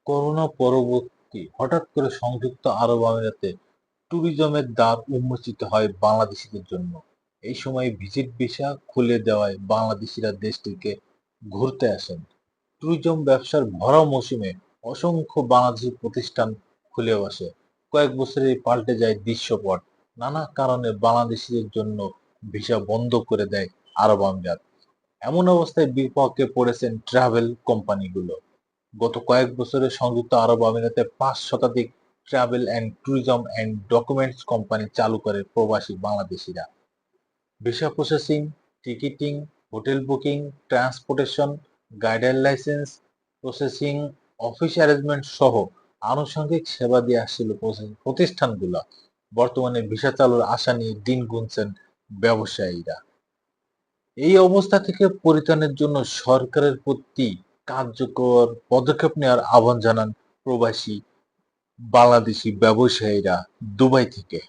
Corona পরবর্তী হঠাৎ করে সংযুক্ত আরব আমিরাতে ট্যুরিজমের দ্বার উন্মোচিত হয় বাংলাদেশিদের জন্য। এই সময় ভিজিট ভিসা খুলে দেওয়ায় বাংলাদেশিরা দেশটিতে ঘুরতে আসেন। ট্যুরিজম ব্যবসার ভরা মৌসুমে অসংখ্য বাংলাদেশি প্রতিষ্ঠান খুলে বসে। কয়েক বছরেই পাল্টে যায় দৃশ্যপট। নানা কারণে বাংলাদেশিদের জন্য ভিসা বন্ধ করে দেয় আরব আমিরাত। এমন অবস্থায় বিপাকে পড়েছেন ট্রাভেল কোম্পানিগুলো। গত কয়েক বছরে সংযুক্ত আরব আমিরাতে ৫ শতাধিক travel and tourism and documents company চালু করে প্রবাসী বাংলাদেশিরা। Visa processing, ticketing, hotel booking, transportation, গাইডের লাইসেন্স প্রসেসিং, অফিস অ্যারেঞ্জমেন্ট সহ আনুষঙ্গিক সেবা দিয়ে আসছিল প্রতিষ্ঠানগুলো। বর্তমানে ভিসা চালুর আশা নিয়ে দিন গুনছেন ব্যবসায়ীরা। এই অবস্থা থেকে পরিত্রাণের জন্য সরকারের প্রতি কার্যকর পদক্ষেপ নেওয়ার আহ্বান জানান প্রবাসী বাংলাদেশি ব্যবসায়ীরা দুবাই থেকে।